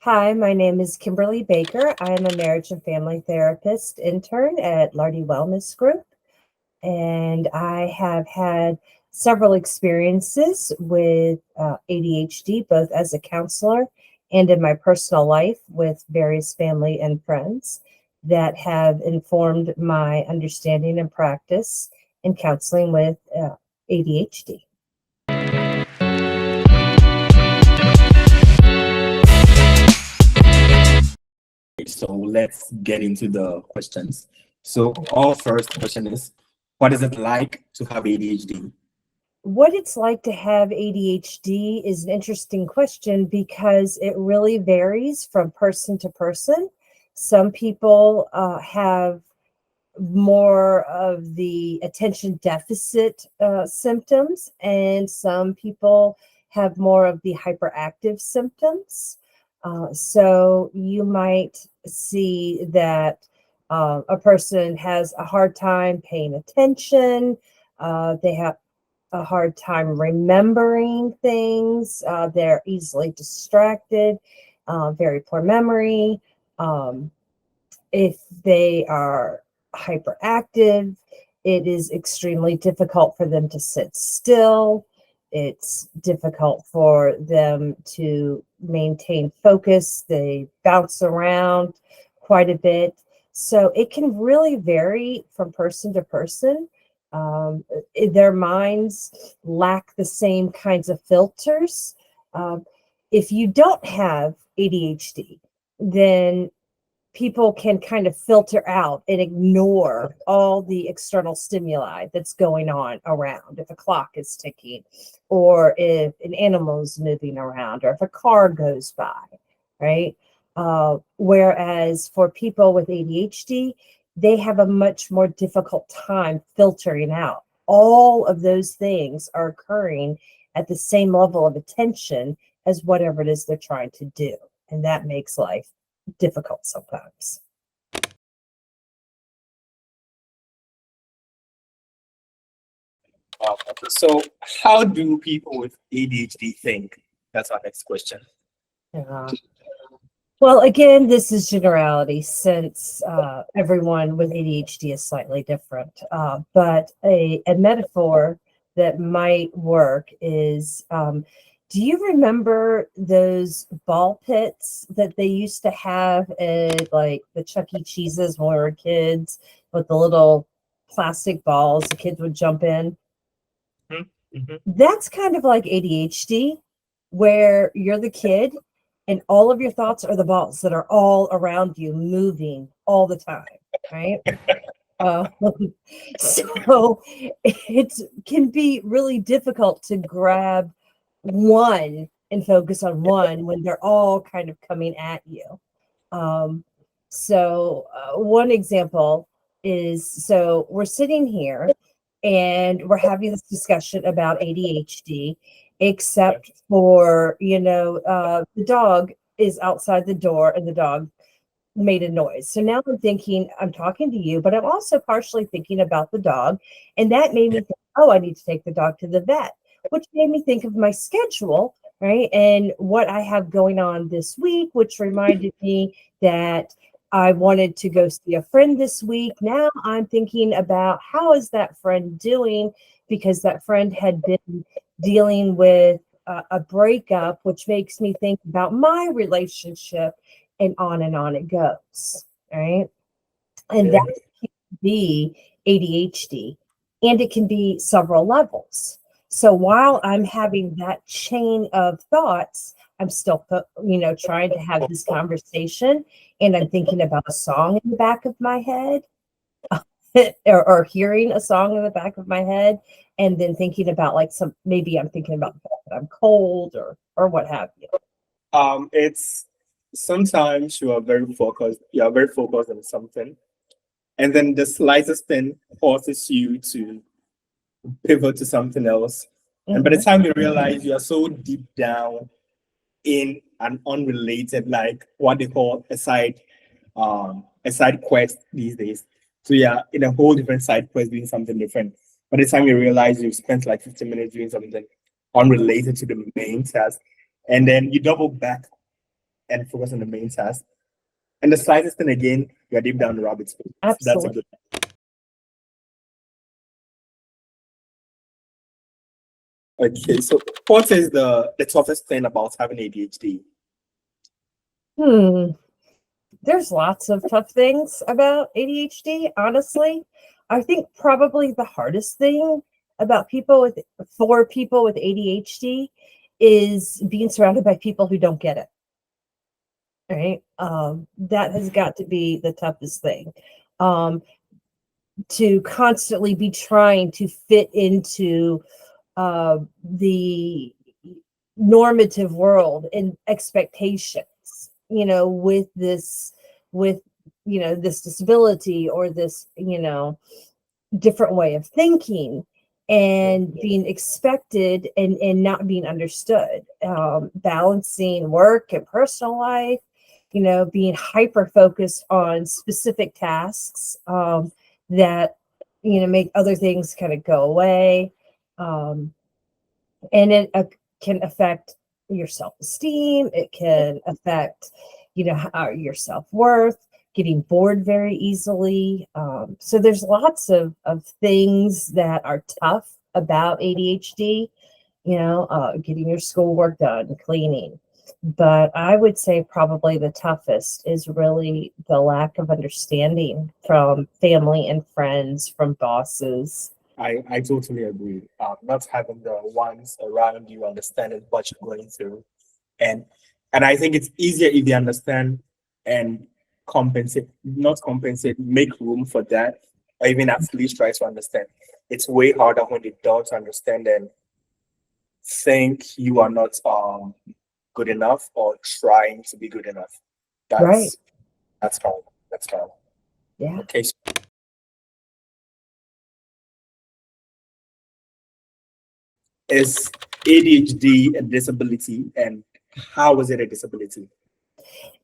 Hi, my name is Kimberly Baker. I am a marriage and family therapist intern at Lardy Wellness Group, and I have had several experiences with ADHD, both as a counselor and in my personal life with various family and friends that have informed my understanding and practice in counseling with ADHD. So let's get into the questions. So our first question is, what is it like to have ADHD? What it's like to have ADHD is an interesting question because it really varies from person to person. Some people have more of the attention deficit symptoms, and some people have more of the hyperactive symptoms. So you might see that a person has a hard time paying attention. They have a hard time remembering things. They're easily distracted, very poor memory. If they are hyperactive, it is extremely difficult for them to sit still. It's difficult for them to maintain focus. They bounce around quite a bit. So it can really vary from person to person. Their minds lack the same kinds of filters. If you don't have ADHD, then people can kind of filter out and ignore all the external stimuli that's going on around. If a clock is ticking, or if an animal is moving around, or if a car goes by, right? Whereas for people with ADHD, they have a much more difficult time filtering out. All of those things are occurring at the same level of attention as whatever it is they're trying to do. And that makes life difficult sometimes. Okay. So how do people with ADHD think? That's our next question. Well, again, this is generality since everyone with ADHD is slightly different. But a metaphor that might work is, do you remember those ball pits that they used to have at like the Chuck E. Cheese's when we were kids with the little plastic balls the kids would jump in? Mm-hmm. That's kind of like ADHD, where you're the kid and all of your thoughts are the balls that are all around you, moving all the time, right? Uh, so it can be really difficult to grab one and focus on one when they're all kind of coming at you. One example is, so we're sitting here and we're having this discussion about ADHD, except for, the dog is outside the door and the dog made a noise. So now I'm thinking, I'm talking to you, but I'm also partially thinking about the dog. And that made me think, oh, I need to take the dog to the vet, which made me think of my schedule, right? And what I have going on this week, which reminded me that I wanted to go see a friend this week. Now I'm thinking about how is that friend doing, because that friend had been dealing with a breakup, which makes me think about my relationship, and on it goes, right? And that can be ADHD, and it can be several levels. So while I'm having that chain of thoughts, I'm still, trying to have this conversation, and I'm thinking about a song in the back of my head, or hearing a song in the back of my head, and then thinking about maybe I'm thinking about the fact that I'm cold or what have you. It's sometimes you are very focused. You are very focused on something, and then the slightest thing forces you to pivot to something else. And by the time you realize you are so deep down in an unrelated, like what they call a side quest these days. So yeah, in a whole different side quest doing something different. By the time you realize you've spent like 15 minutes doing something unrelated to the main task, and then you double back and focus on the main task. And the slightest thing again, you're deep down the rabbit hole. That's a Absolutely. good. Okay, so what is the toughest thing about having ADHD? There's lots of tough things about ADHD, honestly. I think probably the hardest thing about for people with ADHD is being surrounded by people who don't get it. Right? That has got to be the toughest thing. To constantly be trying to fit into the normative world and expectations, with this disability or this, different way of thinking, and being expected and not being understood, balancing work and personal life, being hyper focused on specific tasks that make other things kind of go away, and it can affect your self-esteem. It can affect your self-worth, getting bored very easily. So there's lots of things that are tough about ADHD, getting your schoolwork done, cleaning. But I would say probably the toughest is really the lack of understanding from family and friends, from bosses. I totally agree. Not having the ones around you understanding what you're going through, and I think it's easier if they understand and not compensate, make room for that, or even at least try to understand. It's way harder when they don't understand and think you are not good enough or trying to be good enough. Right. That's hard. That's hard. Yeah. Okay. Is ADHD a disability, and how is it a disability?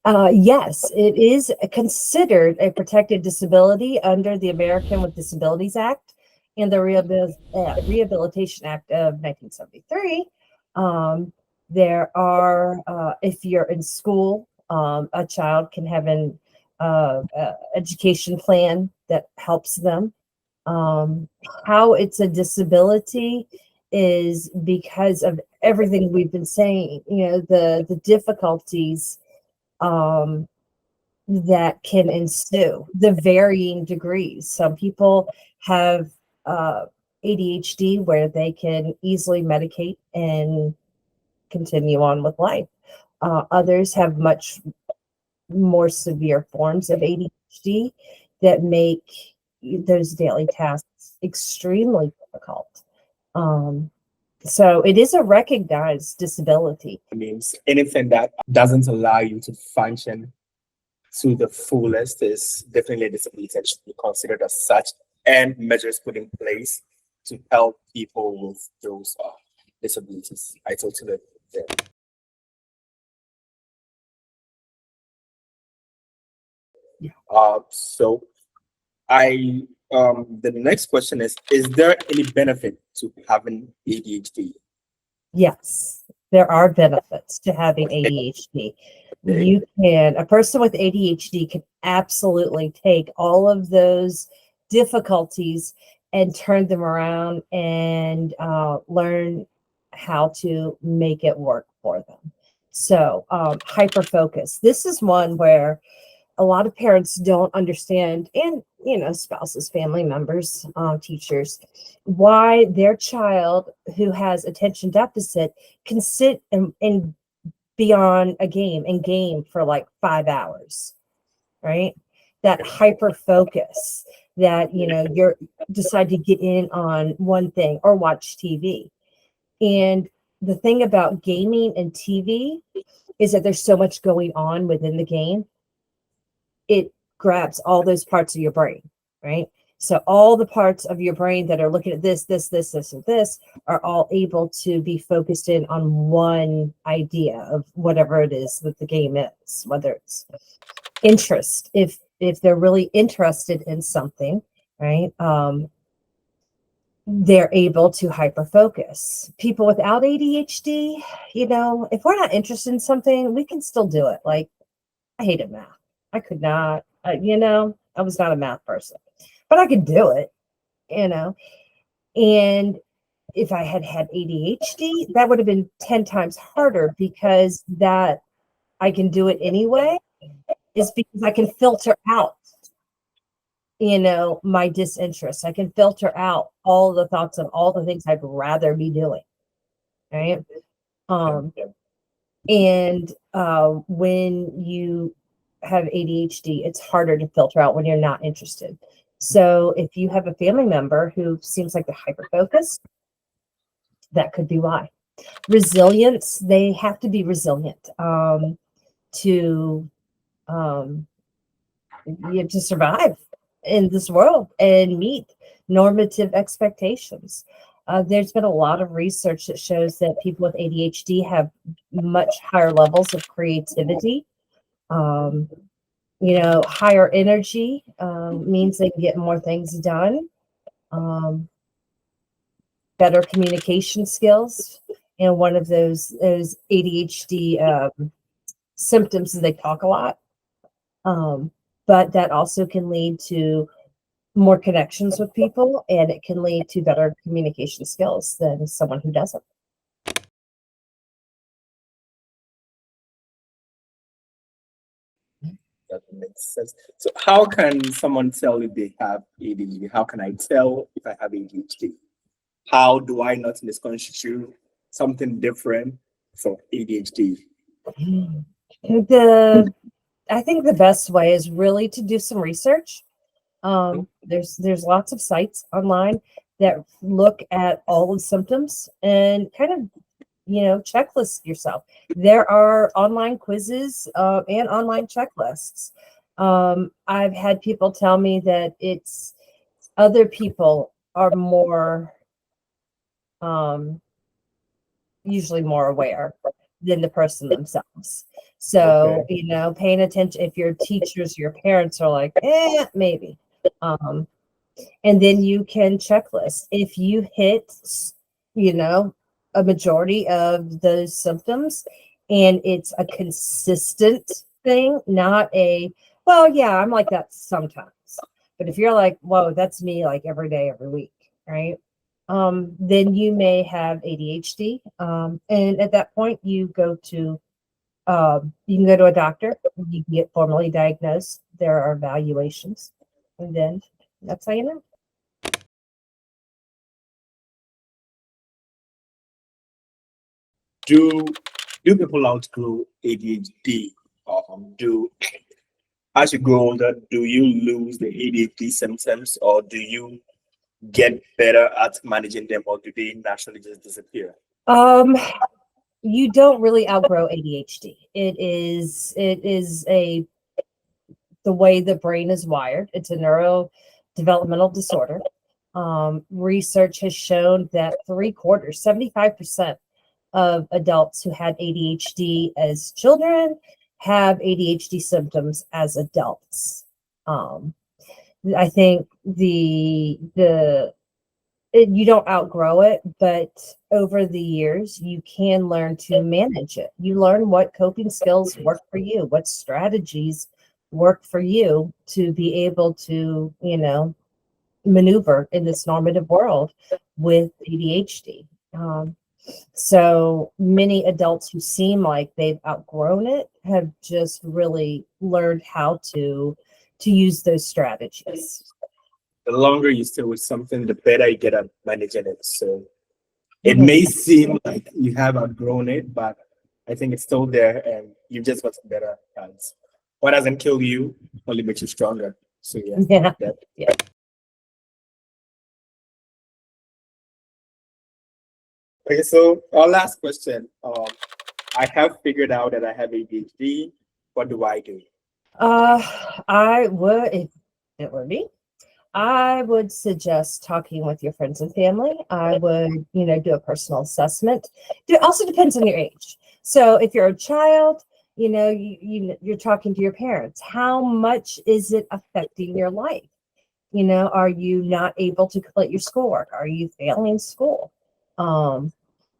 Yes, it is considered a protected disability under the American with Disabilities Act and the Rehabilitation Act of 1973. There are, if you're in school, a child can have an education plan that helps them. How it's a disability is because of everything we've been saying, the difficulties that can ensue, the varying degrees. Some people have ADHD where they can easily medicate and continue on with life. Others have much more severe forms of ADHD that make those daily tasks extremely difficult. So it is a recognized disability. It means anything that doesn't allow you to function to the fullest is definitely a disability and should be considered as such, and measures put in place to help people with those disabilities. I totally agree there. So the next question is there any benefit to having ADHD? Yes, there are benefits to having ADHD. A person with ADHD can absolutely take all of those difficulties and turn them around and learn how to make it work for them. So, hyper focus. This is one where a lot of parents don't understand, and spouses, family members, teachers, why their child who has attention deficit can sit and be on a game and game for like 5 hours, right? That hyper focus, that you're decide to get in on one thing or watch TV. And the thing about gaming and TV is that there's so much going on within the game. It grabs all those parts of your brain, right? So all the parts of your brain that are looking at this, and this are all able to be focused in on one idea of whatever it is that the game is, whether it's interest, if they're really interested in something, right? they're able to hyper focus. People without ADHD, if we're not interested in something, we can still do it. Like, I hated math. I could not, I was not a math person, but I could do it, and if I had had ADHD, that would have been 10 times harder, because that I can do it anyway is because I can filter out, my disinterest. I can filter out all the thoughts of all the things I'd rather be doing. Right. And when you have ADHD, it's harder to filter out when you're not interested. So if you have a family member who seems like they're hyper focused, that could be why. Resilience, they have to be resilient to to survive in this world and meet normative expectations. There's been a lot of research that shows that people with ADHD have much higher levels of creativity. Higher energy means they can get more things done. Better communication skills. And one of those ADHD symptoms is they talk a lot. But that also can lead to more connections with people, and it can lead to better communication skills than someone who doesn't. That makes sense. So how can someone tell if they have ADHD? How can I tell if I have ADHD? How do I not misconstrue something different from ADHD? I think the best way is really to do some research. There's lots of sites online that look at all the symptoms and kind of checklist yourself. There are online quizzes and online checklists. I've had people tell me that it's other people are more usually more aware than the person themselves. So, Okay. paying attention, if your teachers, your parents are like, maybe. And then you can checklist. If you hit, a majority of those symptoms and it's a consistent thing, not well, yeah, I'm like that sometimes. But if you're like, whoa, that's me like every day, every week, right? Then you may have ADHD. And at that point, you can go to a doctor, you can get formally diagnosed. There are evaluations, and then that's how you know. Do people outgrow ADHD? Do as you grow older, do you lose the ADHD symptoms, or do you get better at managing them, or do they naturally just disappear? You don't really outgrow ADHD. It is the way the brain is wired. It's a neurodevelopmental disorder. Research has shown that 75% of adults who had ADHD as children have ADHD symptoms as adults. I think you don't outgrow it, but over the years, you can learn to manage it. You learn what coping skills work for you, what strategies work for you to be able to, maneuver in this normative world with ADHD. So many adults who seem like they've outgrown it have just really learned how to use those strategies. The longer you stay with something, the better you get at managing it. So it may seem like you have outgrown it, but I think it's still there, and you've just gotten better at what doesn't kill you only makes you stronger. So Yeah. yeah. Okay, so our last question. I have figured out that I have ADHD. What do I do? I would, if it were me, I would suggest talking with your friends and family. I would, do a personal assessment. It also depends on your age. So if you're a child, you're talking to your parents. How much is it affecting your life? Are you not able to complete your schoolwork? Are you failing school?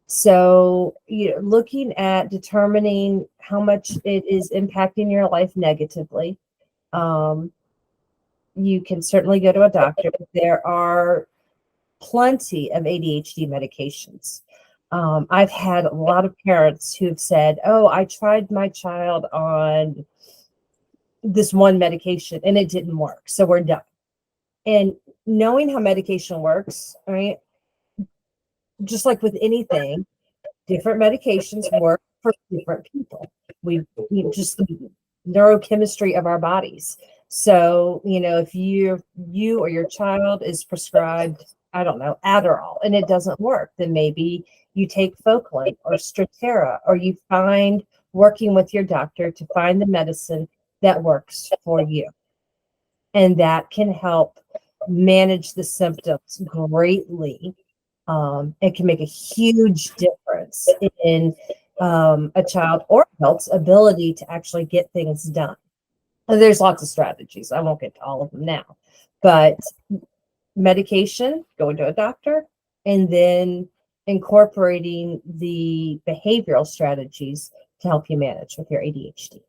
So, looking at determining how much it is impacting your life negatively, you can certainly go to a doctor. There are plenty of ADHD medications. I've had a lot of parents who've said, "Oh, I tried my child on this one medication and it didn't work, so we're done." And knowing how medication works, right? Just like with anything, different medications work for different people. Just the neurochemistry of our bodies. So, if you or your child is prescribed, I don't know, Adderall, and it doesn't work, then maybe you take Focalin or Strattera, or you find working with your doctor to find the medicine that works for you. And that can help manage the symptoms greatly. It can make a huge difference in a child or adult's ability to actually get things done. And there's lots of strategies. I won't get to all of them now, but medication, going to a doctor, and then incorporating the behavioral strategies to help you manage with your ADHD.